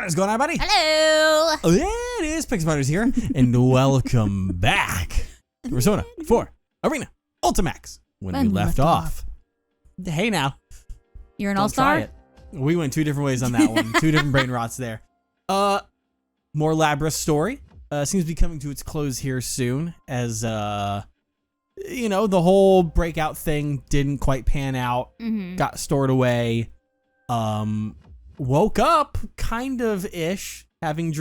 What is going on, buddy? Hello. It is Pixar here, and welcome back to Persona 4 Arena Ultimax. When we left off. Hey now. You're an all-star? We went two different ways on that one. Two different brain rots there. More Labrys story. Seems to be coming to its close here soon, as you know, the whole breakout thing didn't quite pan out. Got stored away. Woke up kind of ish, having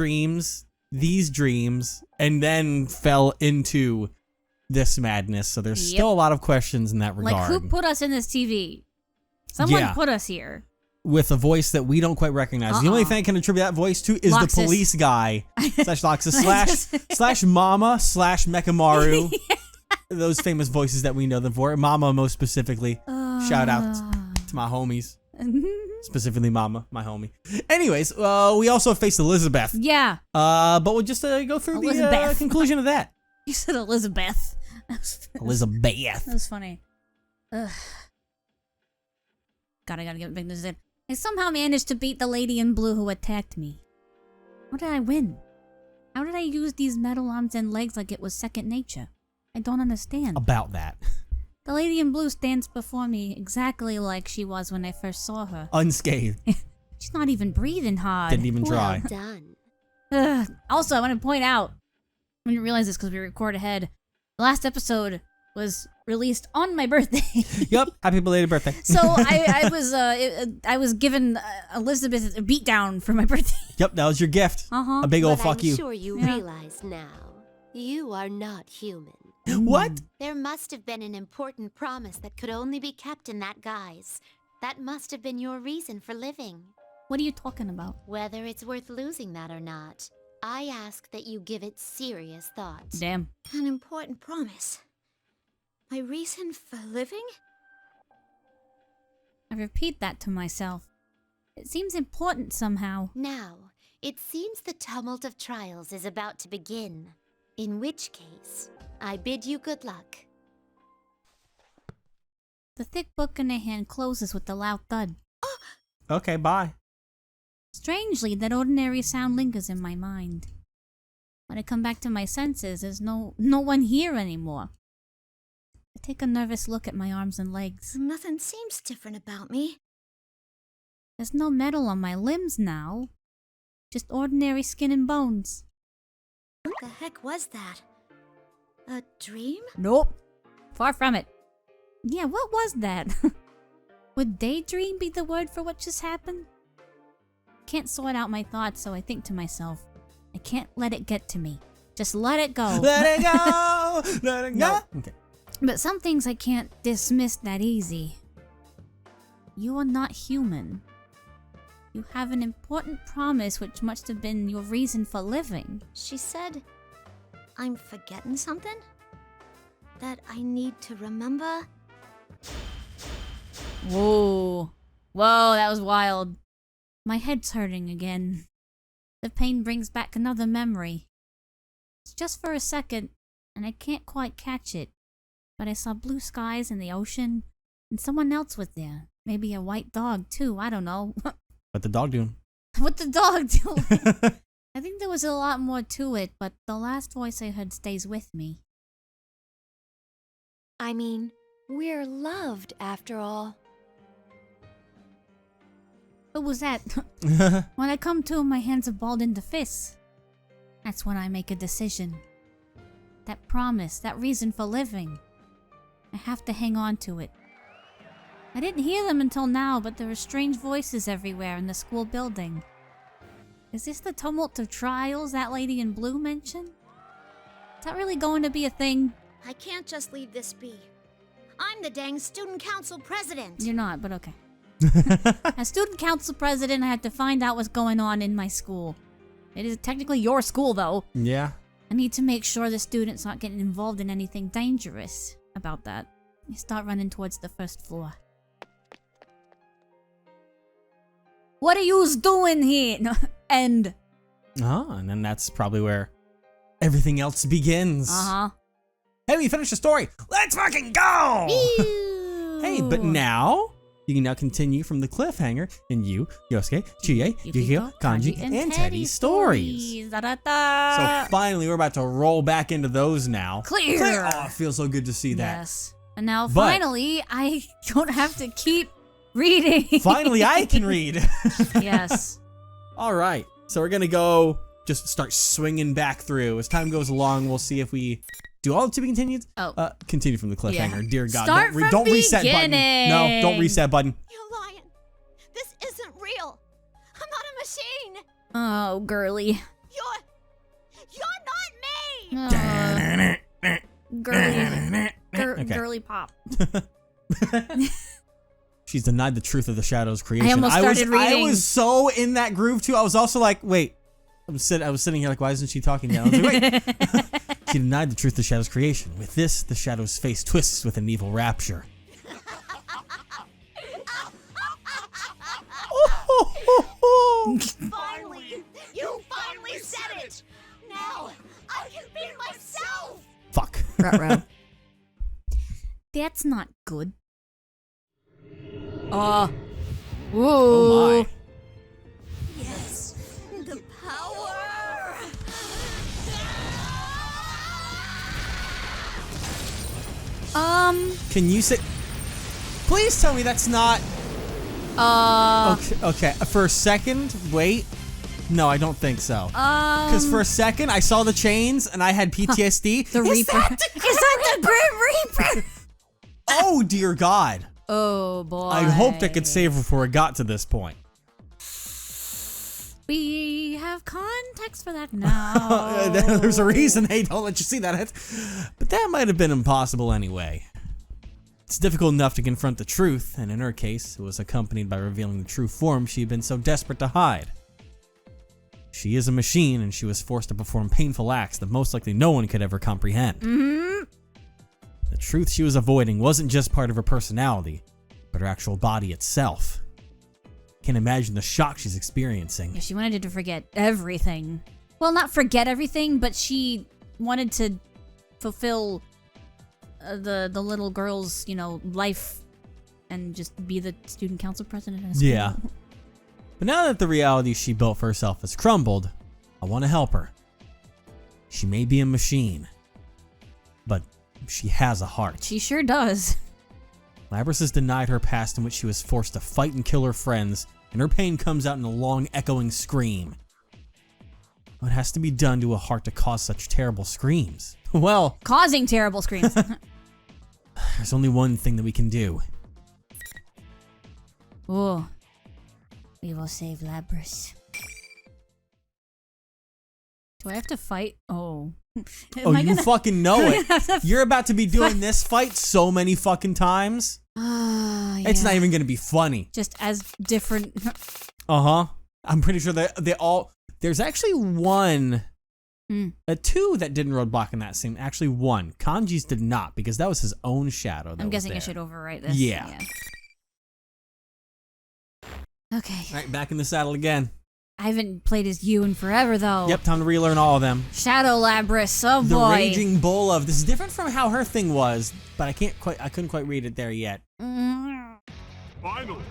these dreams, and then fell into this madness. So there's still a lot of questions in that regard. Like, who put us in this TV? Someone put us here. With a voice that we don't quite recognize. The only thing I can attribute that voice to is Loxus. the police guy slash Loxus slash Mama slash Mekamaru. Those famous voices that we know them for. Mama most specifically. Shout out to my homies. Specifically Mama, my homie. Anyways, we also faced Elizabeth. Yeah. But we'll just go through the conclusion of that. You said Elizabeth. Elizabeth. That was funny. Ugh. God, I gotta get this in. I somehow managed to beat the lady in blue who attacked me. How did I win? How did I use these metal arms and legs like it was second nature? I don't understand. About that. The lady in blue stands before me exactly like she was when I first saw her. Unscathed. She's not even breathing hard. Didn't even try. Well done. Also, I want to point out, I didn't realize this because we record ahead, the last episode was released on my birthday. Yep, happy belated birthday. So I was given Elizabeth a beatdown for my birthday. Yep, that was your gift. A big old fuck you. I'm sure you realize now, you are not human. What? There must have been an important promise that could only be kept in that guise. That must have been your reason for living. What are you talking about? Whether it's worth losing that or not, I ask that you give it serious thought. Damn. An important promise. My reason for living? I repeat that to myself. It seems important somehow. Now, it seems the tumult of trials is about to begin. In which case, I bid you good luck. The thick book in her hand closes with a loud thud. Okay, bye. Strangely, that ordinary sound lingers in my mind. When I come back to my senses, there's no one here anymore. I take a nervous look at my arms and legs. Nothing seems different about me. There's no metal on my limbs now. Just ordinary skin and bones. What the heck was that? A dream? Nope. Far from it. Yeah, what was that? Would daydream be the word for what just happened? Can't sort out my thoughts, so I think to myself, I can't let it get to me. Just let it go. Let it go! Let it go! No. Okay. But some things I can't dismiss that easy. You are not human. You have an important promise which must have been your reason for living. She said, I'm forgetting something? That I need to remember? Whoa. Whoa, that was wild. My head's hurting again. The pain brings back another memory. It's just for a second, and I can't quite catch it. But I saw blue skies and the ocean, and someone else was there. Maybe a white dog, too. I don't know. What the dog doing? What the dog doing? I think there was a lot more to it, but the last voice I heard stays with me. I mean, we're loved after all. What was that? When I come to, my hands are balled into fists. That's when I make a decision. That promise, that reason for living. I have to hang on to it. I didn't hear them until now, but there are strange voices everywhere in the school building. Is this the tumult of trials that lady in blue mentioned? Is that really going to be a thing? I can't just leave this be. I'm the dang student council president. You're not, but okay. As student council president, I had to find out what's going on in my school. It is technically your school, though. Yeah. I need to make sure the students aren't getting involved in anything dangerous. About that, I start running towards the first floor. What are yous doing here? No, and then that's probably where everything else begins. Hey, we finished the story. Let's fucking go! Ew. Hey, but now You can now continue from the cliffhanger in Yu, Yosuke, Chie, Yukiko, Kanji, and Teddy's stories. Da-da-da. So finally, we're about to roll back into those now. Clear. Oh, it feels so good to see that. Yes. And now But- finally, I don't have to keep reading. Finally, I can read. Yes. All right. So we're going to go just start swinging back through. As time goes along, we'll see if we do all to be continued. Oh. Continue from the cliffhanger. Yeah. Dear God. Start don't from don't reset button. beginning. No, don't reset button. You're lying. This isn't real. I'm not a machine. Oh, girly. You're not me. Girly. Okay. Girly pop. She's denied the truth of the Shadow's creation. I almost started I reading. was so in that groove too. I was also like, wait. I was sitting here like, why isn't she talking now? I was like, wait. She denied the truth of the Shadow's creation. With this, the Shadow's face twists with an evil rapture. Finally, you finally said it. Now I can be myself. Fuck. Ruh-roh. That's not good. Whoa. Oh my. Yes, the power. Can you say? Please tell me that's not. Okay. For a second, wait. No, I don't think so. Because for a second, I saw the chains and I had PTSD. The Reaper. Is that the Grim Reaper? Oh dear God. Oh boy. I hoped I could save before it got to this point. We have context for that now. There's a reason they don't let you see that. But that might have been impossible anyway. It's difficult enough to confront the truth, and in her case, it was accompanied by revealing the true form she had been so desperate to hide. She is a machine, and she was forced to perform painful acts that most likely no one could ever comprehend. Mm-hmm. The truth she was avoiding wasn't just part of her personality, but her actual body itself. Can't imagine the shock she's experiencing. Yeah, she wanted to forget everything. Well, not forget everything, but she wanted to fulfill the little girl's, life and just be the student council president at school. Yeah. But now that the reality she built for herself has crumbled, I want to help her. She may be a machine, but she has a heart. She sure does. Labrys has denied her past in which she was forced to fight and kill her friends, and her pain comes out in a long, echoing scream. What has to be done to a heart to cause such terrible screams? Well, Causing terrible screams. there's only one thing that we can do. Oh. We will save Labrys. Do I have to fight? Oh. Oh, you fucking know it. You're about to be doing this fight so many fucking times. It's not even gonna be funny. Just as different. Uh-huh. I'm pretty sure that they all... There's actually one... two that didn't roadblock in that scene. Actually, one. Kanji's did not, because that was his own shadow. I'm guessing I should overwrite this. Yeah. Okay. All right, back in the saddle again. I haven't played as you in forever, though. Yep, time to relearn all of them. Shadow Labrys, oh The boy. Raging Bull of... This is different from how her thing was, but I couldn't quite read it there yet. Finally.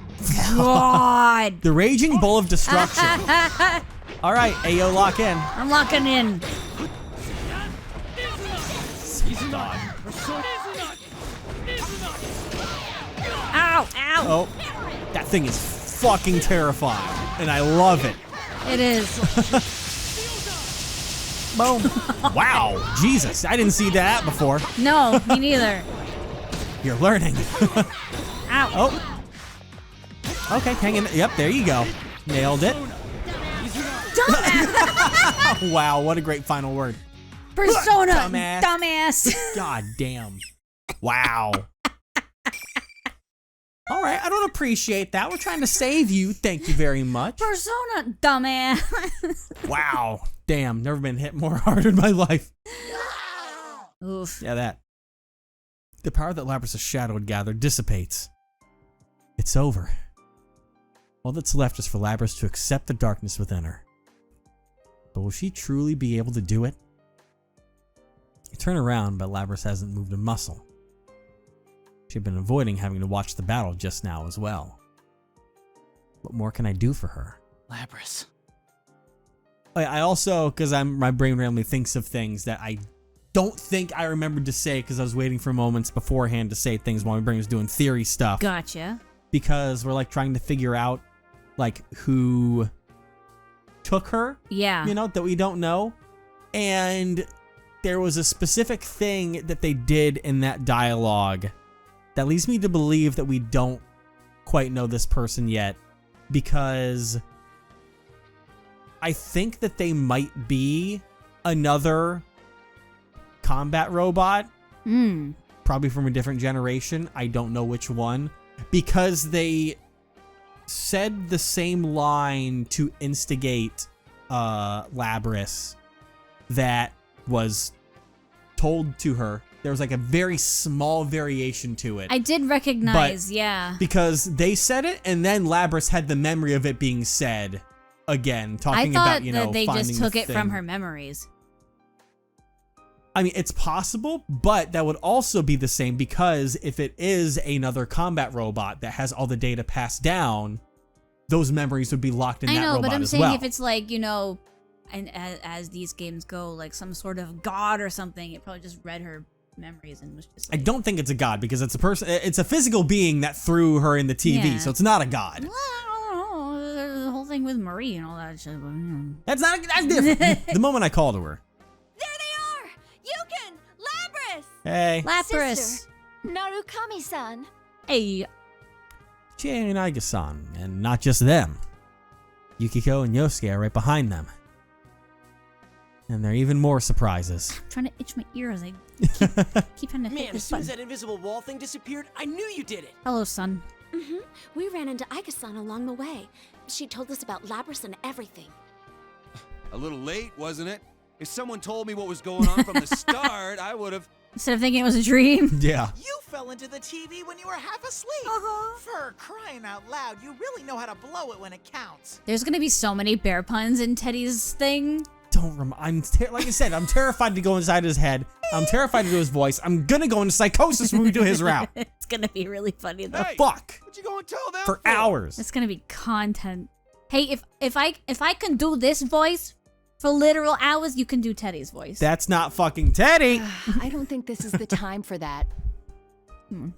God. The Raging Bull of Destruction. All right, Ayo, lock in. I'm locking in. Ow, ow. Oh, that thing is fucking terrifying, and I love it. It is. Boom. Wow, Jesus, I didn't see that before. No, me neither. You're learning. Ow. Oh. Okay, hang in. Yep, there you go. Nailed it. Wow, what a great final word. Persona. Dumbass. Dumbass. God damn. Wow. All right, I don't appreciate that. We're trying to save you. Thank you very much. Persona. Dumbass. Wow. Damn, never been hit more hard in my life. Oof. Yeah, that. The power that Labrys' shadow had gathered dissipates. It's over. All that's left is for Labrys to accept the darkness within her. But will she truly be able to do it? I turn around, but Labrys hasn't moved a muscle. She'd been avoiding having to watch the battle just now as well. What more can I do for her? Labrys. I also, because my brain randomly thinks of things that I don't think I remembered to say because I was waiting for moments beforehand to say things while my brain was doing theory stuff. Gotcha. Because we're like trying to figure out like who took her. Yeah. You know, that we don't know. And there was a specific thing that they did in that dialogue that leads me to believe that we don't quite know this person yet, because I think that they might be another combat robot, probably from a different generation. I don't know which one, because they said the same line to instigate Labrys that was told to her. There was like a very small variation to it. I did recognize, yeah. Because they said it, and then Labrys had the memory of it being said again, talking about, you know, that they finding just took the it from thing. her memories. I mean, it's possible, but that would also be the same, because if it is another combat robot that has all the data passed down, those memories would be locked in that robot as well. I know, but I'm saying if it's like, you know, and as these games go, like some sort of god or something, it probably just read her memories and was just like, I don't think it's a god, because it's a person. It's a physical being that threw her in the TV, Yeah. so it's not a god. well, I don't know, there's the whole thing with Marie and all that shit. But, That's different. The moment I called to her. There they are! Yukon! Labrys! Hey. Lapras. Sister, Narukami-san. Hey, Chie and Aiga-san, and not just them. Yukiko and Yosuke are right behind them. And there are even more surprises. I'm trying to itch my ears. I keep trying to hit Man, as this soon as button. that invisible wall thing disappeared, I knew you did it. Hello, son. We ran into Aika-san along the way. She told us about Labrys and everything. A little late, wasn't it? If someone told me what was going on from the start, I would have... Instead of thinking it was a dream. Yeah. You fell into the TV when you were half asleep. For crying out loud, you really know how to blow it when it counts. There's gonna be so many bear puns in Teddy's thing. Like I said, I'm terrified to go inside his head. I'm terrified to do his voice. I'm gonna go into psychosis when we do his route. It's gonna be really funny though. Hey, Fuck. what you going to tell them For hours. It's gonna be content. Hey, if I can do this voice for literal hours, you can do Teddy's voice. That's not fucking Teddy. I don't think this is the time for that.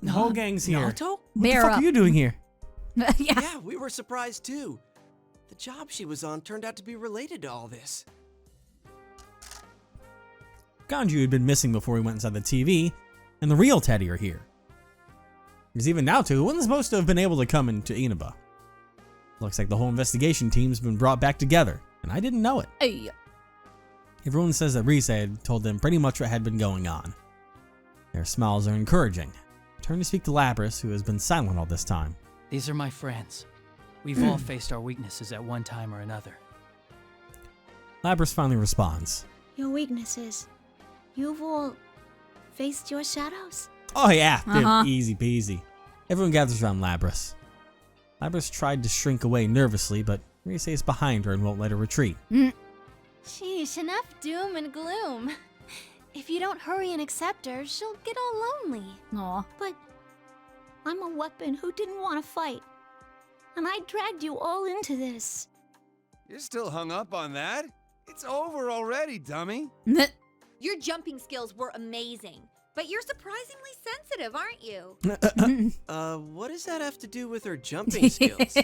The whole gang's here. Naruto? What the fuck are you doing here? yeah. Yeah, we were surprised too. The job she was on turned out to be related to all this. Ganju had been missing before we went inside the TV, and the real Teddy are here. Because even Naoto wasn't supposed to have been able to come into Inaba. Looks like the whole investigation team's been brought back together, and I didn't know it. Hey. Everyone says that Rise had told them pretty much what had been going on. Their smiles are encouraging. I turn to speak to Labrys, who has been silent all this time. These are my friends. We've all faced our weaknesses at one time or another. Labrys finally responds. Your weaknesses. You've all faced your shadows? Oh yeah, dude, Uh-huh. easy peasy. Everyone gathers around Labrys. Labrys tried to shrink away nervously, but Rise is behind her and won't let her retreat. Sheesh, enough doom and gloom. If you don't hurry and accept her, she'll get all lonely. Aw. But I'm a weapon who didn't want to fight. And I dragged you all into this. You're still hung up on that? It's over already, dummy. Your jumping skills were amazing, but you're surprisingly sensitive, aren't you? What does that have to do with her jumping skills?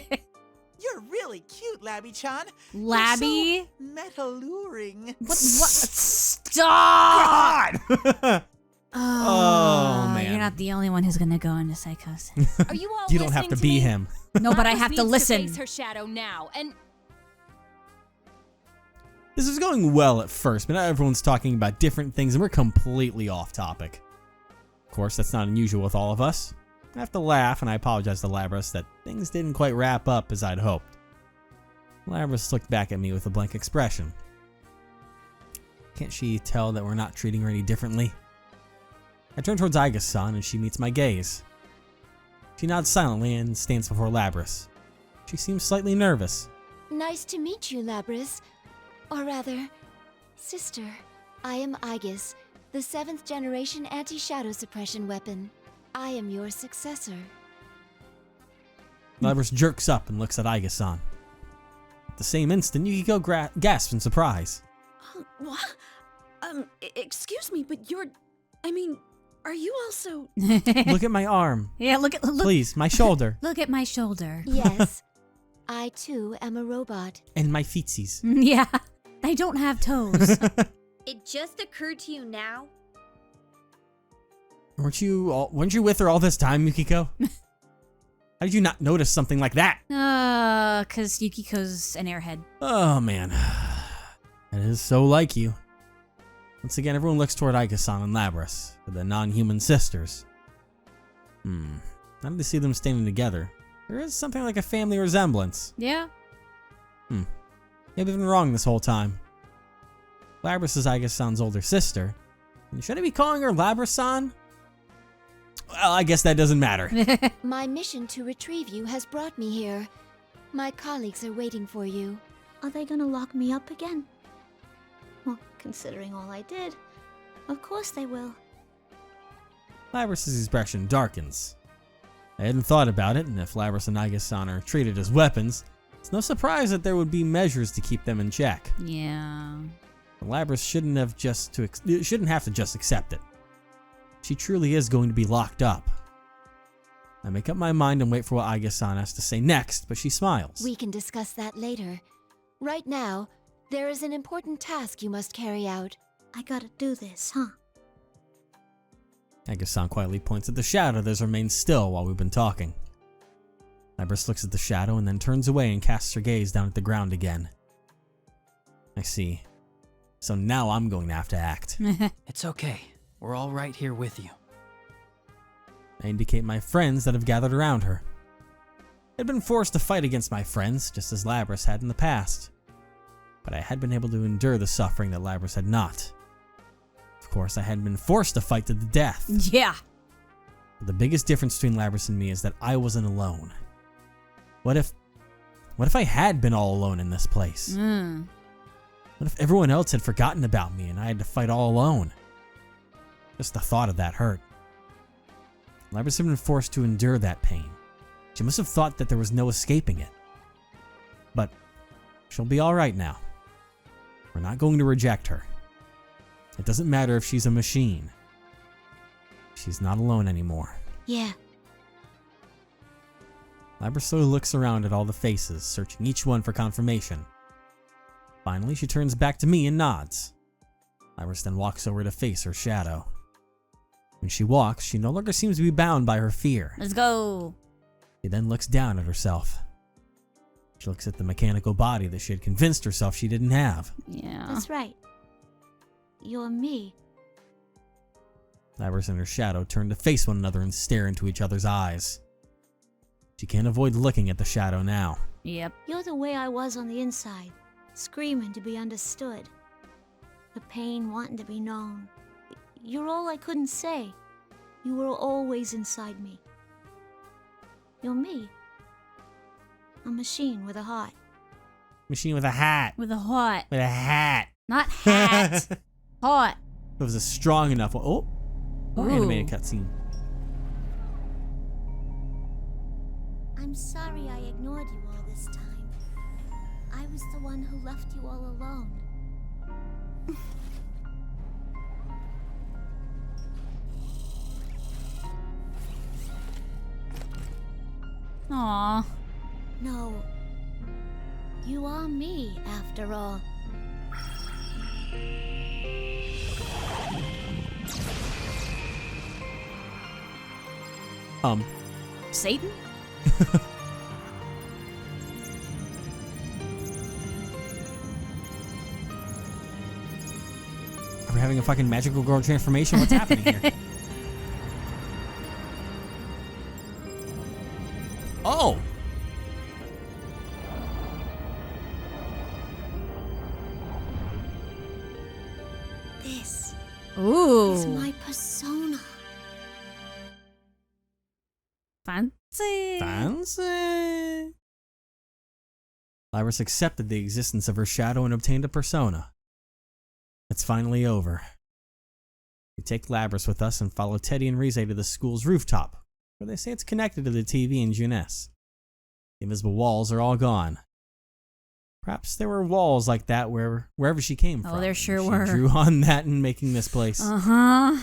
You're really cute, Labby-chan. Labby? You're so meta-luring. What? Stop! God! Oh, man. You're not the only one who's gonna go into psychosis. Are you all You don't have to be him. No, but I Labrys have to needs listen. face her shadow now, and This is going well at first, but now everyone's talking about different things and we're completely off topic. Of course, that's not unusual with all of us. I have to laugh, and I apologize to Labrys that things didn't quite wrap up as I'd hoped. Labrys looked back at me with a blank expression. Can't she tell that we're not treating her any differently? I turn towards Aiga-san and she meets my gaze. She nods silently and stands before Labrys. She seems slightly nervous. Nice to meet you, Labrys. Or rather, sister. I am Aegis, the 7th generation anti-shadow suppression weapon. I am your successor. Labrys jerks up and looks at Aiga-san. At the same instant, Yukiko gasps in surprise. What? Excuse me, but are you also... Look at my arm. Yeah, look. Please, my shoulder. Look at my shoulder. Yes, I too am a robot. And my feetsies. Yeah, I don't have toes. It just occurred to you now? Weren't you with her all this time, Yukiko? How did you not notice something like that? 'Cause Yukiko's an airhead. Oh, man. That is so like you. Once again, everyone looks toward Aiga-san and Labrys, the non-human sisters. Now that they see them standing together, there is something like a family resemblance. Yeah. Maybe I've been wrong this whole time. Labrys is Aiga-san's older sister. Should I be calling her Labrys-san? Well, I guess that doesn't matter. My mission to retrieve you has brought me here. My colleagues are waiting for you. Are they gonna lock me up again? Well, considering all I did, of course they will. Labrys' expression darkens. I hadn't thought about it, and if Labrys and Aiga-san are treated as weapons, it's no surprise that there would be measures to keep them in check. Yeah. Labrys shouldn't have to just accept it. She truly is going to be locked up. I make up my mind and wait for what Aiga-san has to say next, but she smiles. We can discuss that later. Right now, there is an important task you must carry out. I gotta do this, huh? Aiga-san quietly points at the shadow that has remained still while we've been talking. Labrys looks at the shadow and then turns away and casts her gaze down at the ground again. I see. So now I'm going to have to act. It's okay. We're all right here with you. I indicate my friends that have gathered around her. I had been forced to fight against my friends, just as Labrys had in the past. But I had been able to endure the suffering that Labrys had not. Of course, I had been forced to fight to the death. Yeah. But the biggest difference between Labrys and me is that I wasn't alone. What if I had been all alone in this place? What if everyone else had forgotten about me and I had to fight all alone? Just the thought of that hurt. Labrys had been forced to endure that pain. She must have thought that there was no escaping it. But she'll be alright now. We're not going to reject her. It doesn't matter if she's a machine. She's not alone anymore. Yeah. Labrys slowly looks around at all the faces, searching each one for confirmation. Finally, she turns back to me and nods. Labrys then walks over to face her shadow. When she walks, she no longer seems to be bound by her fear. Let's go. She then looks down at herself. She looks at the mechanical body that she had convinced herself she didn't have. Yeah. That's right. You're me. Labrys and her shadow turn to face one another and stare into each other's eyes. She can't avoid looking at the shadow now. Yep. You're the way I was on the inside, screaming to be understood. The pain wanting to be known. You're all I couldn't say. You were always inside me. You're me. A machine with a heart. Machine with a hat. With a heart. With a hat. Not hat. Heart. It was a strong enough. Oh, animated cutscene. I'm sorry I ignored you all this time. I was the one who left you all alone. Aww. No. You are me, after all. Satan? Are we having a fucking magical girl transformation? What's happening here? Oh! This Ooh. is my persona. Fancy. Fancy. Labrys accepted the existence of her shadow and obtained a persona. It's finally over. We take Labrys with us and follow Teddy and Rize to the school's rooftop, where they say it's connected to the TV and Jeunesse. The invisible walls are all gone. Perhaps there were walls like that wherever she came from. Oh, there sure she were. drew on that in making this place. Uh-huh.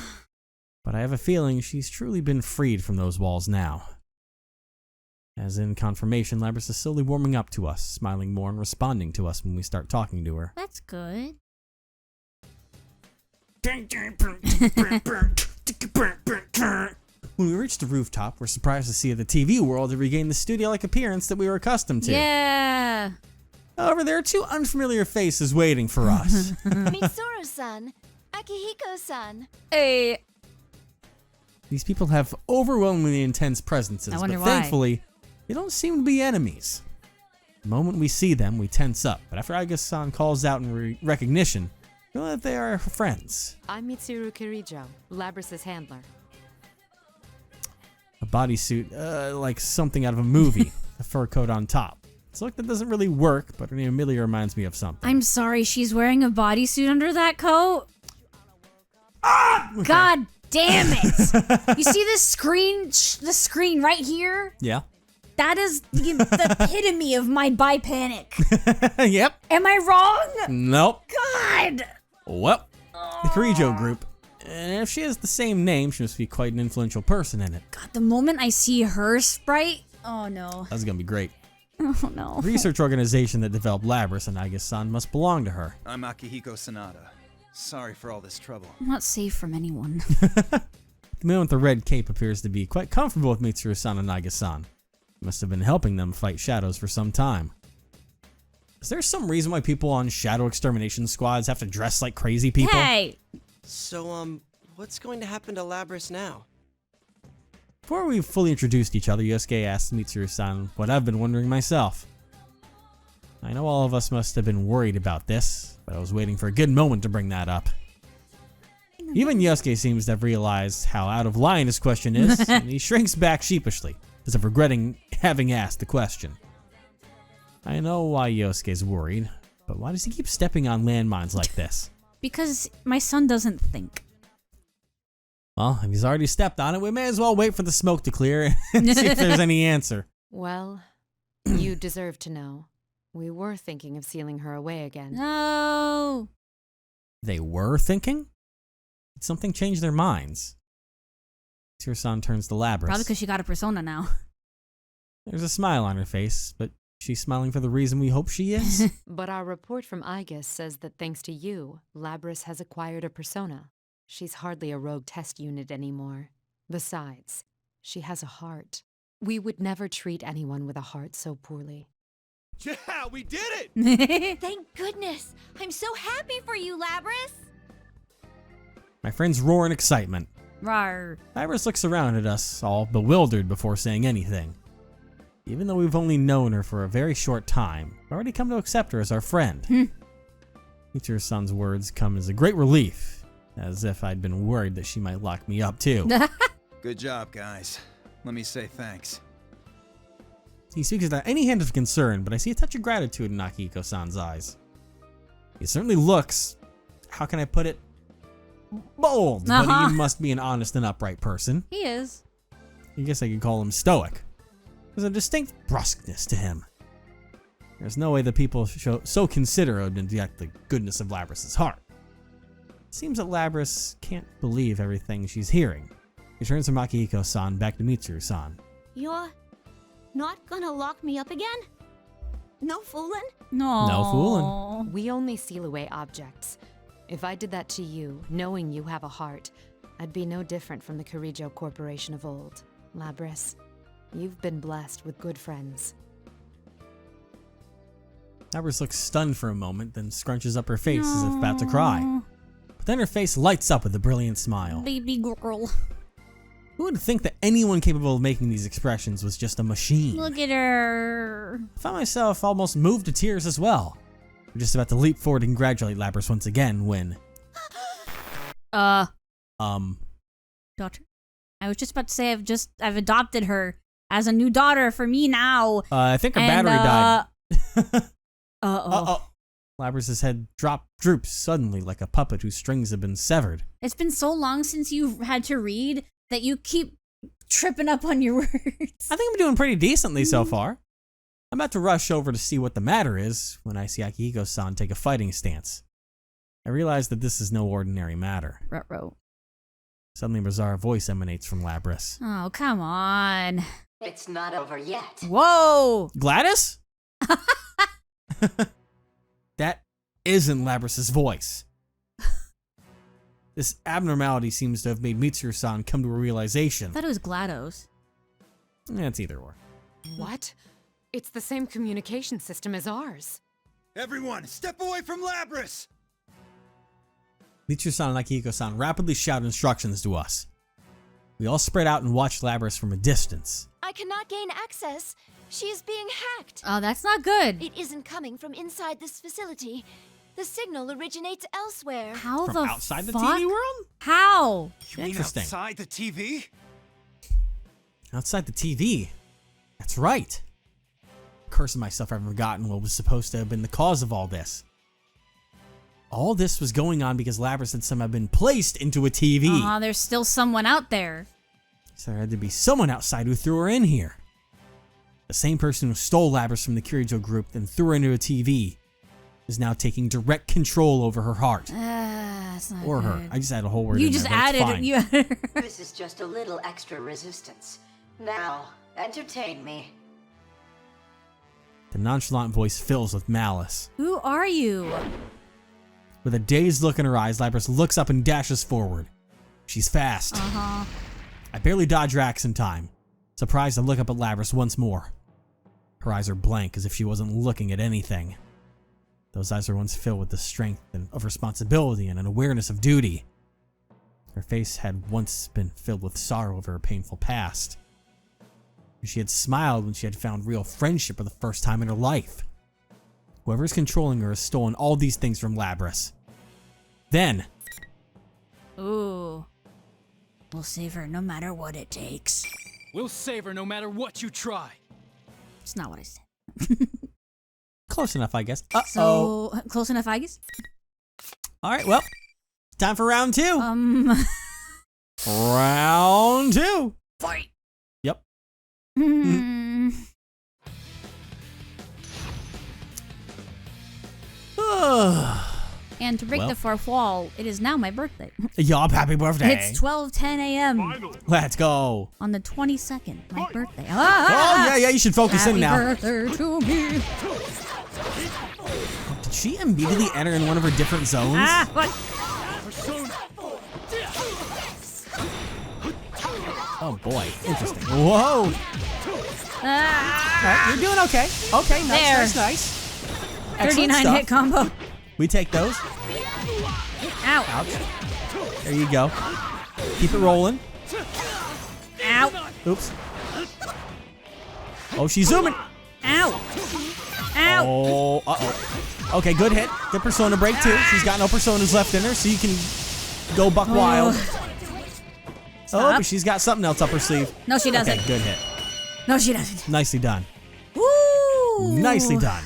But I have a feeling she's truly been freed from those walls now. As in confirmation, Labrys is slowly warming up to us, smiling more and responding to us when we start talking to her. That's good. When we reach the rooftop, we're surprised to see the TV world had regained the studio-like appearance that we were accustomed to. Yeah. However, there are two unfamiliar faces waiting for us. Mitsuru-san, Akihiko-san. Hey. These people have overwhelmingly intense presences, I wonder but why. thankfully, they don't seem to be enemies. The moment we see them, we tense up, but after Aiga-san calls out in recognition, we know that they are friends. I'm Mitsuru Kirijo, Labrys' handler. A bodysuit, like something out of a movie, a fur coat on top. It's a look that doesn't really work, but it immediately reminds me of something. I'm sorry, she's wearing a bodysuit under that coat? Okay. God damn it! You see this screen, the screen right here? Yeah. That is the epitome of my bi-panic. Yep. Am I wrong? Nope. God! Well, the Kirijo group. And if she has the same name, she must be quite an influential person in it. God, the moment I see her sprite, oh no. That's gonna be great. Oh no. The research organization that developed Labrys and Aiga-san must belong to her. I'm Akihiko Sanada. Sorry for all this trouble. I'm not safe from anyone. The man with the red cape appears to be quite comfortable with Mitsuru-san and Aiga-san. He must have been helping them fight shadows for some time. Is there some reason why people on shadow extermination squads have to dress like crazy people? Hey! So, what's going to happen to Labrys now? Before we fully introduced each other, Yosuke asked Mitsuru-san what I've been wondering myself. I know all of us must have been worried about this, but I was waiting for a good moment to bring that up. Even Yosuke seems to have realized how out of line his question is, and he shrinks back sheepishly, as if regretting having asked the question. I know why Yosuke's worried, but why does he keep stepping on landmines like this? Because my son doesn't think. Well, if he's already stepped on it, we may as well wait for the smoke to clear and see if there's any answer. Well, you deserve to know. We were thinking of sealing her away again. No! They were thinking? Did something change their minds? Mitsuru-san turns to Labrys. Probably because she got a persona now. There's a smile on her face, but she's smiling for the reason we hope she is. But our report from Aiga says that thanks to you, Labrys has acquired a persona. She's hardly a rogue test unit anymore. Besides, she has a heart. We would never treat anyone with a heart so poorly. Yeah, we did it! Thank goodness! I'm so happy for you, Labrys! My friends roar in excitement. Rawr. Labrys looks around at us, all bewildered before saying anything. Even though we've only known her for a very short time, we've already come to accept her as our friend. Mitsuru-san's words come as a great relief, as if I'd been worried that she might lock me up too. Good job, guys. Let me say thanks. He speaks without any hint of concern, but I see a touch of gratitude in Akihiko-san's eyes. He certainly looks, how can I put it, bold, but he must be an honest and upright person. He is. I guess I could call him stoic. There's a distinct brusqueness to him. There's no way that people so considerate would neglect the goodness of Labrys' heart. It seems that Labrys can't believe everything she's hearing. He turns from Akihiko-san back to Mitsuru-san. You're not gonna lock me up again? No fooling? No. No fooling. We only seal away objects. If I did that to you, knowing you have a heart, I'd be no different from the Kirijo Corporation of old. Labrys, you've been blessed with good friends. Labrys looks stunned for a moment, then scrunches up her face as if about to cry. But then her face lights up with a brilliant smile. Baby girl. Who would think that anyone capable of making these expressions was just a machine? Look at her. I found myself almost moved to tears as well. We're just about to leap forward and congratulate Labrys once again when... Daughter? I was just about to say I've adopted her as a new daughter for me now. I think her battery died. Uh-oh. Labrys' head droops suddenly like a puppet whose strings have been severed. It's been so long since you've had to read that you keep tripping up on your words. I think I'm doing pretty decently so far. I'm about to rush over to see what the matter is when I see Akihiko-san take a fighting stance. I realize that this is no ordinary matter. Ruh-roh. Suddenly a bizarre voice emanates from Labrys. Oh, come on. It's not over yet. Whoa! Gladys? That isn't Labrys' voice. This abnormality seems to have made Mitsuru-san come to a realization. I thought it was GLaDOS. It's either or. What? It's the same communication system as ours. Everyone, step away from Labrys! Mitsuru-san and Akihiko-san rapidly shout instructions to us. We all spread out and watch Labrys from a distance. I cannot gain access. She is being hacked. Oh, that's not good. It isn't coming from inside this facility. The signal originates elsewhere. How From the outside the fuck? TV world? How? You mean Interesting. outside the TV? Outside the TV? That's right. Cursing myself, I've forgotten what was supposed to have been the cause of all this. All this was going on because Labrys had somehow been placed into a TV. There's still someone out there. So there had to be someone outside who threw her in here. The same person who stole Labrys from the Kirito group and threw her into a TV is now taking direct control over her heart. That's not Or good. her. I just added a whole word You in just there, but it's added fine. you added her. This is just a little extra resistance. Now, entertain me. The nonchalant voice fills with malice. Who are you? With a dazed look in her eyes, Labrys looks up and dashes forward. She's fast. Uh-huh. I barely dodge her axe in time. Surprised, I look up at Labrys once more. Her eyes are blank, as if she wasn't looking at anything. Those eyes are once filled with the strength of responsibility and an awareness of duty. Her face had once been filled with sorrow over her painful past. She had smiled when she had found real friendship for the first time in her life. Whoever is controlling her has stolen all these things from Labrys. Then, Ooh. We'll save her no matter what it takes. We'll save her no matter what you try. It's not what I said. close enough, I guess. So, close enough, I guess? All right, well, time for round two. Round two. Fight. Yep. And to break Well. the fourth wall, it is now my birthday. Yup, happy birthday. It's 12:10 a.m. Let's go. on the 22nd, my birthday. Oh, yeah, you should focus in now. Happy birthday to me. Did she immediately enter in one of her different zones? What? Oh boy, interesting. Whoa. All right, you're doing okay. Okay, nice, There. nice. Excellent 39 stuff. hit combo. We take those. Ow. Ouch. There you go. Keep it rolling. Ow. Oops. Oh, she's zooming. Ow. Ow. Oh, uh-oh. Okay, good hit. Good persona break, too. She's got no personas left in her, so you can go buck wild. Oh, but she's got something else up her sleeve. No, she doesn't. Okay, good hit. No, she doesn't. Nicely done. Woo. Nicely done.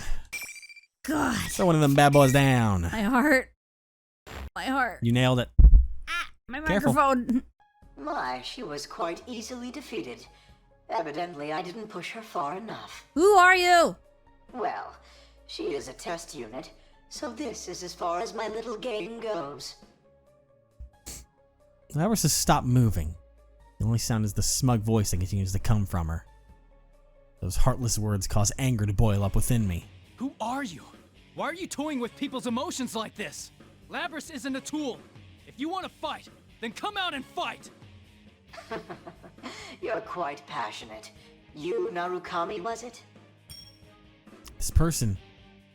God. Throw one of them bad boys down. My heart. My heart. You nailed it. My Careful. microphone. My, she was quite easily defeated. Evidently, I didn't push her far enough. Who are you? Well, she is a test unit, so this is as far as my little game goes. Labrys has stopped moving. The only sound is the smug voice that continues to come from her. Those heartless words cause anger to boil up within me. Who are you? Why are you toying with people's emotions like this? Labrys isn't a tool. If you want to fight, then come out and fight. You're quite passionate. You, Narukami, was it? This person,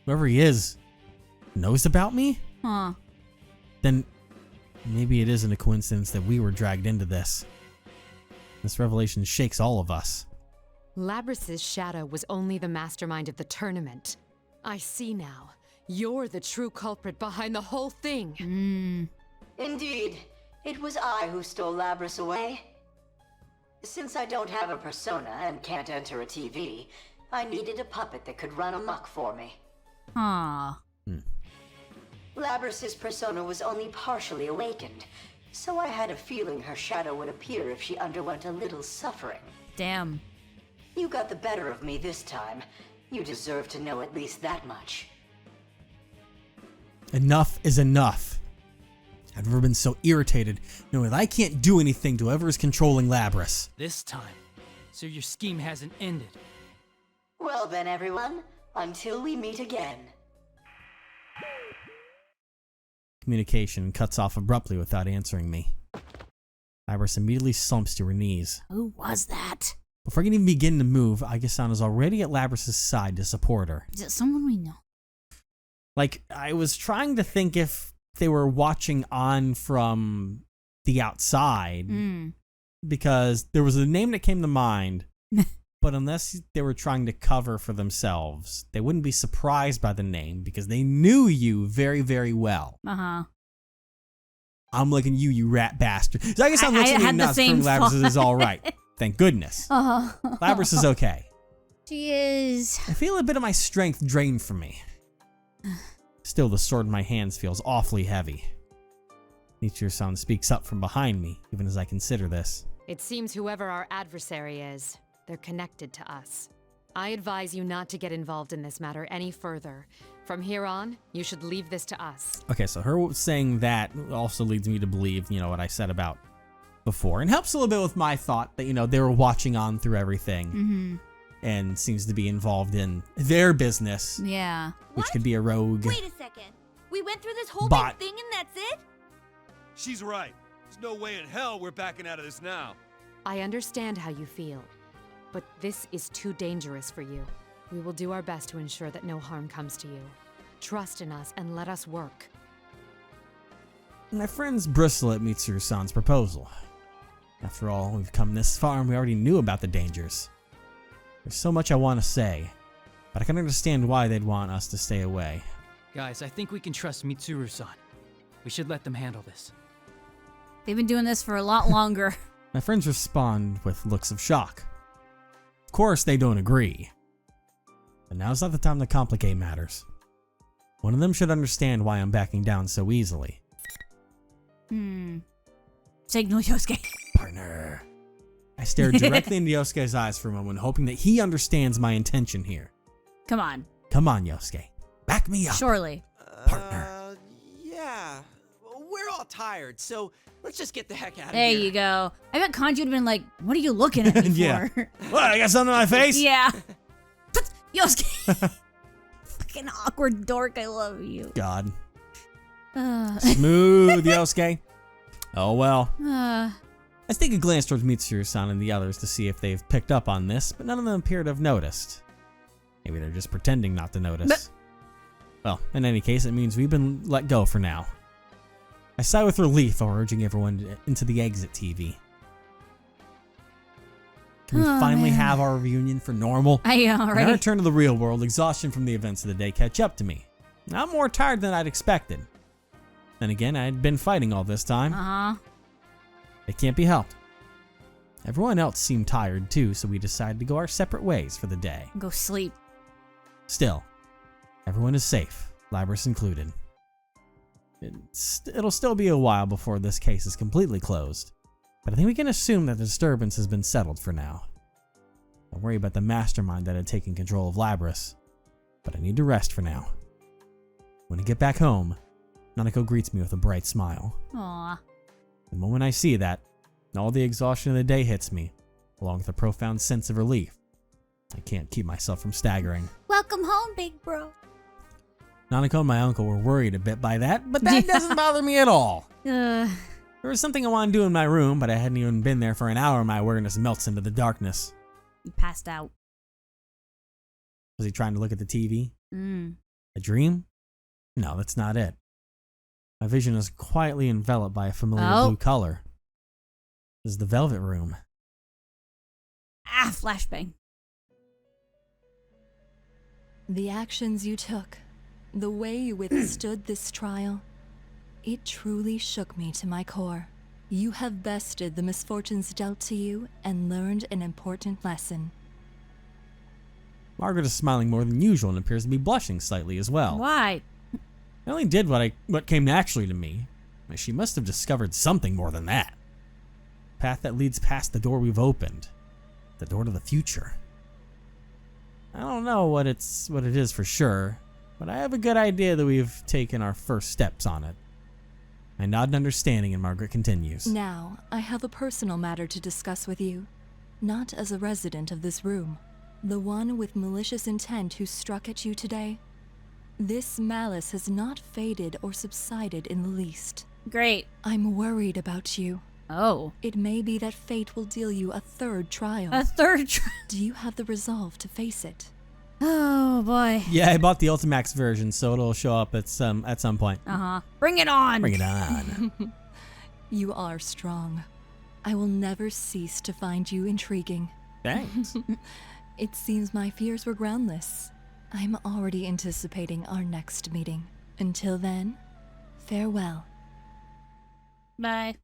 whoever he is, knows about me? Huh. Then maybe it isn't a coincidence that we were dragged into this. This revelation shakes all of us. Labrys' shadow was only the mastermind of the tournament. I see now. You're the true culprit behind the whole thing. Indeed. It was I who stole Labrys away. Since I don't have a persona and can't enter a TV, I needed a puppet that could run amok for me. Aw. Labrys' persona was only partially awakened, so I had a feeling her shadow would appear if she underwent a little suffering. Damn. You got the better of me this time. You deserve to know at least that much. Enough is enough. I've never been so irritated knowing that I can't do anything to whoever is controlling Labrys. This time, so your scheme hasn't ended. Well then, everyone, until we meet again. Communication cuts off abruptly without answering me. Labrys immediately slumps to her knees. Who was that? Before I can even begin to move, Aigison is already at Labrys' side to support her. Is it someone we know? Like, I was trying to think if they were watching on from the outside, because there was a name that came to mind, but unless they were trying to cover for themselves, they wouldn't be surprised by the name because they knew you very, very well. Uh-huh. I'm looking at you, you rat bastard. So I guess I'm looking at nuts from Labrys is all right. Thank goodness. Labrys is okay. She is. I feel a bit of my strength drained from me. Still, the sword in my hands feels awfully heavy. Mitsuru-san speaks up from behind me, even as I consider this. It seems whoever our adversary is, they're connected to us. I advise you not to get involved in this matter any further. From here on, you should leave this to us. Okay, so her saying that also leads me to believe, what I said about before. And helps a little bit with my thought that, they were watching on through everything. Mm-hmm. And seems to be involved in their business. Yeah. Which could be a rogue. Wait a second. We went through this whole Bot. big thing and that's it? She's right. There's no way in hell we're backing out of this now. I understand how you feel, but this is too dangerous for you. We will do our best to ensure that no harm comes to you. Trust in us and let us work. My friends bristle at Mitsuru-san's proposal. After all, we've come this far and we already knew about the dangers. There's so much I want to say, but I can understand why they'd want us to stay away. Guys, I think we can trust Mitsuru-san. We should let them handle this. They've been doing this for a lot longer. My friends respond with looks of shock. Of course, they don't agree. But now's not the time to complicate matters. One of them should understand why I'm backing down so easily. Signal Yosuke. Partner. I stared directly into Yosuke's eyes for a moment, hoping that he understands my intention here. Come on. Come on, Yosuke. Back me up. Surely. Partner. Yeah. We're all tired, so let's just get the heck out of There here. you go. I bet Kanji would have been like, what are you looking at me Yeah. for? What, I got something on my face? Yeah. Yosuke. Fucking awkward dork, I love you. God. Smooth, Yosuke. Oh well. I take a glance towards Mitsuru-san and the others to see if they've picked up on this, but none of them appear to have noticed. Maybe they're just pretending not to notice. Well, in any case, it means we've been let go for now. I sigh with relief while urging everyone into the exit TV. Can we finally have our reunion for normal? I know, When right? I return to the real world, exhaustion from the events of the day catch up to me. I'm more tired than I'd expected. Then again, I'd been fighting all this time. Uh-huh. It can't be helped. Everyone else seemed tired too, so we decided to go our separate ways for the day. Go sleep. Still, everyone is safe, Labrys included. It'll still be a while before this case is completely closed, but I think we can assume that the disturbance has been settled for now. Don't worry about the mastermind that had taken control of Labrys, but I need to rest for now. When I get back home, Nanako greets me with a bright smile. Aw. The moment I see that, all the exhaustion of the day hits me, along with a profound sense of relief. I can't keep myself from staggering. Welcome home, big bro. Nanako and my uncle were worried a bit by that, but that doesn't bother me at all. Uh, There was something I wanted to do in my room, but I hadn't even been there for an hour and my awareness melts into the darkness. you passed out. Was he trying to look at the TV? Mm. A dream? No, that's not it. My vision is quietly enveloped by a familiar blue color. This is the Velvet Room. Ah, flashbang. The actions you took, the way you withstood this trial, it truly shook me to my core. You have bested the misfortunes dealt to you and learned an important lesson. Margaret is smiling more than usual and appears to be blushing slightly as well. Why? I only did what came naturally to me. She must have discovered something more than that. Path that leads past the door we've opened. The door to the future. I don't know what it is for sure, but I have a good idea that we've taken our first steps on it. I nod in understanding and Margaret continues. Now, I have a personal matter to discuss with you. Not as a resident of this room. The one with malicious intent who struck at you today. This malice has not faded or subsided in the least. Great. I'm worried about you. Oh. It may be that fate will deal you a third trial. A third trial? Do you have the resolve to face it? Oh, boy. Yeah, I bought the Ultimax version, so it'll show up at some point. Uh-huh. Bring it on! Bring it on. You are strong. I will never cease to find you intriguing. Thanks. It seems my fears were groundless. I'm already anticipating our next meeting. Until then, farewell. Bye.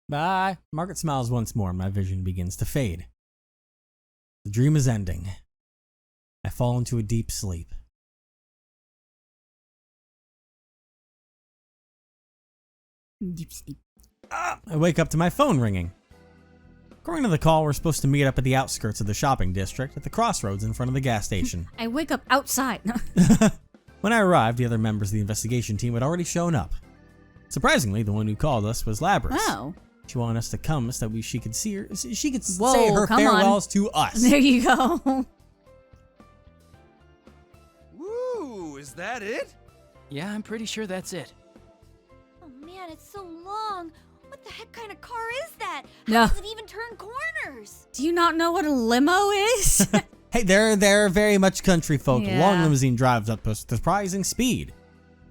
Bye. Margaret smiles once more and my vision begins to fade. The dream is ending. I fall into a deep sleep. Deep sleep. I wake up to my phone ringing. According to the call, we're supposed to meet up at the outskirts of the shopping district at the crossroads in front of the gas station. I wake up outside. When I arrived, the other members of the investigation team had already shown up. Surprisingly, the one who called us was Labrys. Oh. She wanted us to come so that she could see her. She could Whoa, say her come farewells on. to us. There you go. Woo, is that it? Yeah, I'm pretty sure that's it. Oh man, it's so long. What the heck kind of car is that? No. How does it even turn corners? Do you not know what a limo is? Hey, they're very much country folk. Yeah. A long limousine drives up with surprising speed.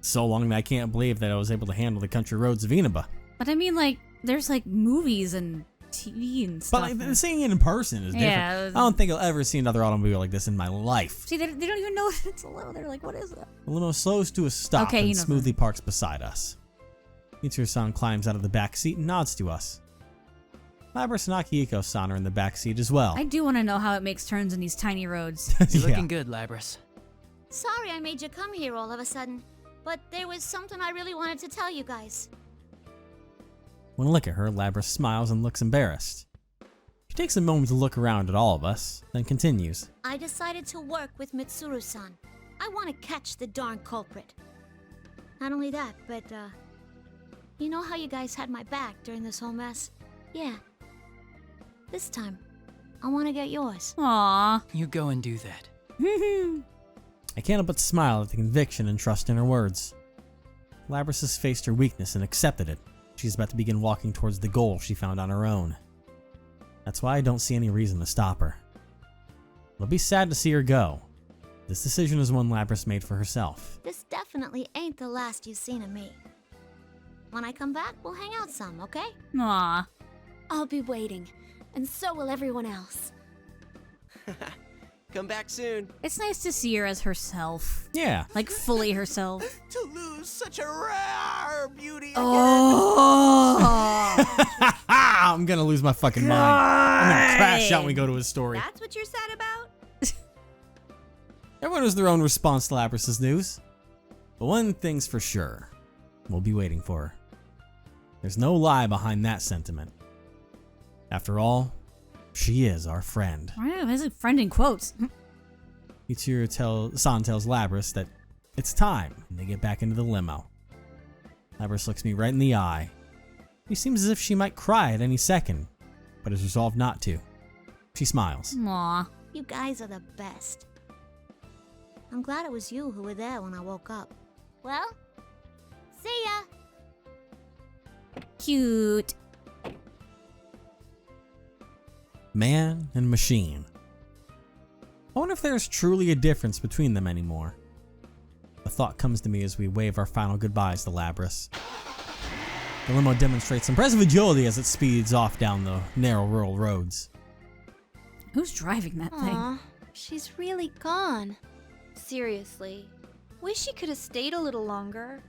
So long that I can't believe that I was able to handle the country roads of Inaba. But I mean, like, there's like movies and TV and stuff. But like, seeing it in person is different. Yeah. I don't think I'll ever see another automobile like this in my life. See, they don't even know it's a limo. They're like, what is that? The limo slows to a stop Okay, you and know smoothly parks beside us. Mitsuru-san climbs out of the back seat and nods to us. Labrys and Akihiko-san are in the back seat as well. I do want to know how it makes turns in these tiny roads. You're Yeah. looking good, Labrys. Sorry I made you come here all of a sudden, but there was something I really wanted to tell you guys. When I look at her, Labrys smiles and looks embarrassed. She takes a moment to look around at all of us, then continues. I decided to work with Mitsuru-san. I want to catch the darn culprit. Not only that, but, you know how you guys had my back during this whole mess? Yeah. This time, I want to get yours. Aww. You go and do that. I can't help but smile at the conviction and trust in her words. Labrys has faced her weakness and accepted it. She's about to begin walking towards the goal she found on her own. That's why I don't see any reason to stop her. It'll be sad to see her go. This decision is one Labrys made for herself. This definitely ain't the last you've seen of me. When I come back, we'll hang out some, okay? Aw. I'll be waiting, and so will everyone else. Come back soon. It's nice to see her as herself. Yeah. Like, fully herself. To lose such a rare beauty again. Oh! I'm gonna lose my fucking mind. I'm gonna crash out when we go to his story. That's what you're sad about? Everyone has their own response to Labrys' news. But one thing's for sure. We'll be waiting for her. There's no lie behind that sentiment. After all, she is our friend. Wow, that's a friend in quotes. Mitsuru-san tells Labrys that it's time and they get back into the limo. Labrys looks me right in the eye. She seems as if she might cry at any second, but is resolved not to. She smiles. Aw. You guys are the best. I'm glad it was you who were there when I woke up. Well, see ya! Cute. Man and machine. I wonder if there's truly a difference between them anymore. The thought comes to me as we wave our final goodbyes to Labrys. The limo demonstrates impressive agility as it speeds off down the narrow rural roads. Who's driving that thing? Aw, she's really gone. Seriously. Wish she could have stayed a little longer.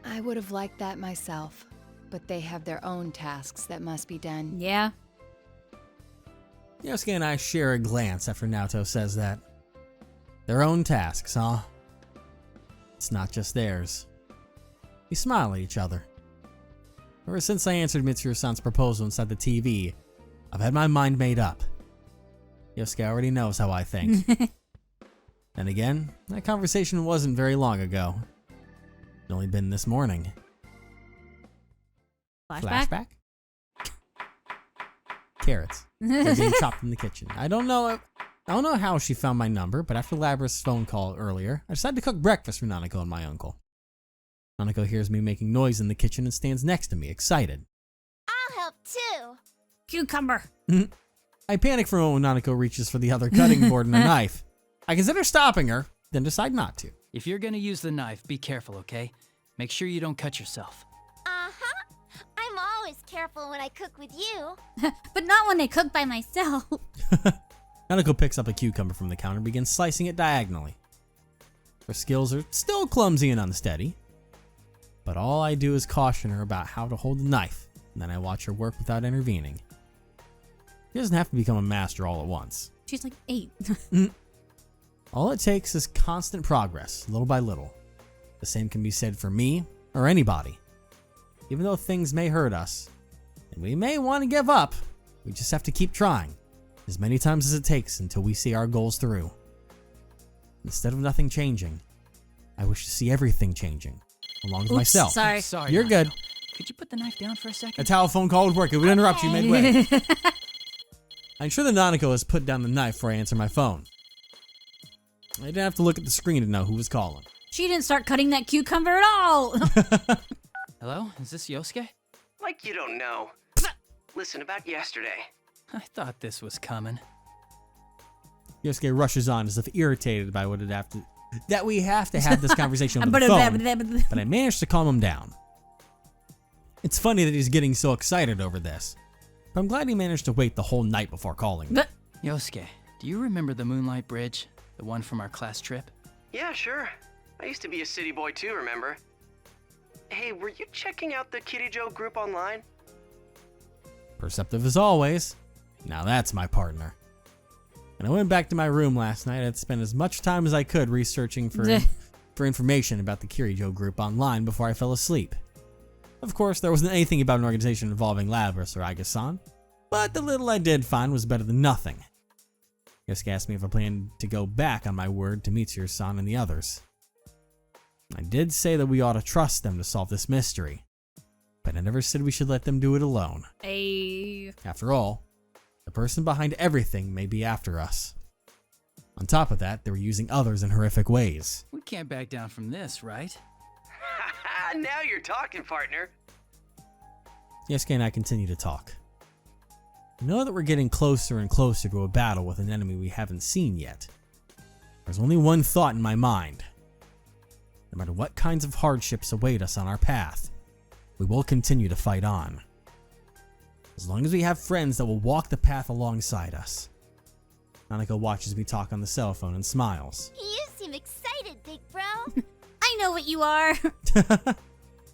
I would have liked that myself, but they have their own tasks that must be done. Yeah. Yosuke and I share a glance after Naoto says that. Their own tasks, huh? It's not just theirs. We smile at each other. Ever since I answered Mitsuru-san's proposal inside the TV, I've had my mind made up. Yosuke already knows how I think. Then again, that conversation wasn't very long ago. It's only been this morning. Flashback? Carrots. They're being chopped in the kitchen. I don't know how she found my number, but after Labrys' phone call earlier, I decided to cook breakfast for Nanako and my uncle. Nanako hears me making noise in the kitchen and stands next to me, excited. I'll help too. Cucumber. I panic for a moment when Nanako reaches for the other cutting board and a knife. I consider stopping her, then decide not to. If you're gonna use the knife, be careful, okay? Make sure you don't cut yourself. Uh-huh. I'm always careful when I cook with you. But not when I cook by myself. Nanako picks up a cucumber from the counter and begins slicing it diagonally. Her skills are still clumsy and unsteady, but all I do is caution her about how to hold the knife, and then I watch her work without intervening. She doesn't have to become a master all at once. She's like 8. All it takes is constant progress, little by little. The same can be said for me or anybody. Even though things may hurt us, and we may want to give up, we just have to keep trying, as many times as it takes until we see our goals through. Instead of nothing changing, I wish to see everything changing, along with myself. Sorry. You're good. Could you put the knife down for a second? That's how a phone call would work. It would interrupt you midway. I'm sure that Nanako has put down the knife before I answer my phone. I didn't have to look at the screen to know who was calling. She didn't start cutting that cucumber at all. Hello? Is this Yosuke? Like you don't know. Listen, about yesterday. I thought this was coming. Yosuke rushes on as if irritated by what we have to have this conversation over the phone, but I managed to calm him down. It's funny that he's getting so excited over this, but I'm glad he managed to wait the whole night before calling me. Yosuke, do you remember the Moonlight Bridge? The one from our class trip? Yeah, sure. I used to be a city boy too, remember? Hey, were you checking out the Kirijo group online? Perceptive as always. Now that's my partner. When I went back to my room last night, I had spent as much time as I could researching for information about the Kirijo group online before I fell asleep. Of course, there wasn't anything about an organization involving Labrys or Aiga-san, but the little I did find was better than nothing. Yosuke asked me if I planned to go back on my word to Mitsuru-san and the others. I did say that we ought to trust them to solve this mystery, but I never said we should let them do it alone. After all, the person behind everything may be after us. On top of that, they were using others in horrific ways. We can't back down from this, right? Now you're talking, partner. Yosuke and I continue to talk. I know that we're getting closer and closer to a battle with an enemy we haven't seen yet. There's only one thought in my mind. No matter what kinds of hardships await us on our path, we will continue to fight on. As long as we have friends that will walk the path alongside us. Nanako watches me talk on the cell phone and smiles. You seem excited, big bro. I know what you are.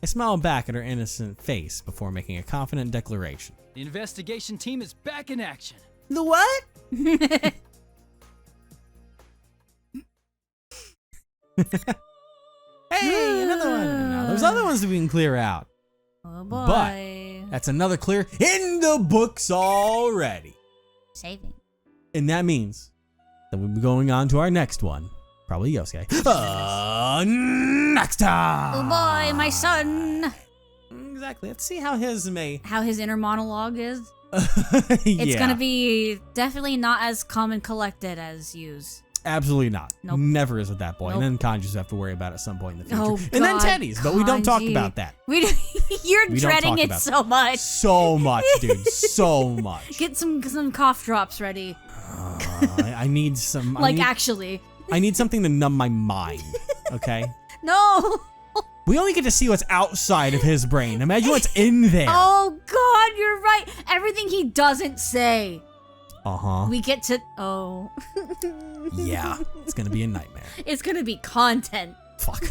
I smile back at her innocent face before making a confident declaration. The investigation team is back in action. The what? Hey, another one. Now, there's other ones that we can clear out. Oh boy. But that's another clear in the books already. Saving. And that means that we'll be going on to our next one. Probably Yosuke. Next time. Oh boy, my son. Exactly. Let's see how his inner monologue is. Yeah. It's gonna be definitely not as calm and collected as Yu's. Absolutely not. Nope. Never is at that point. Nope. And then Kanji's have to worry about it at some point in the future. Oh, and then God, Teddy's, but we don't talk Kanji. about that. You're We don't dreading talk it about so much. So much, dude. So much. Get some cough drops ready. I need some. Actually. I need something to numb my mind. Okay. No. We only get to see what's outside of his brain. Imagine what's in there. Oh God, you're right. Everything he doesn't say. Uh-huh. We get to. Oh. Yeah. It's gonna be a nightmare. It's gonna be content. Fuck.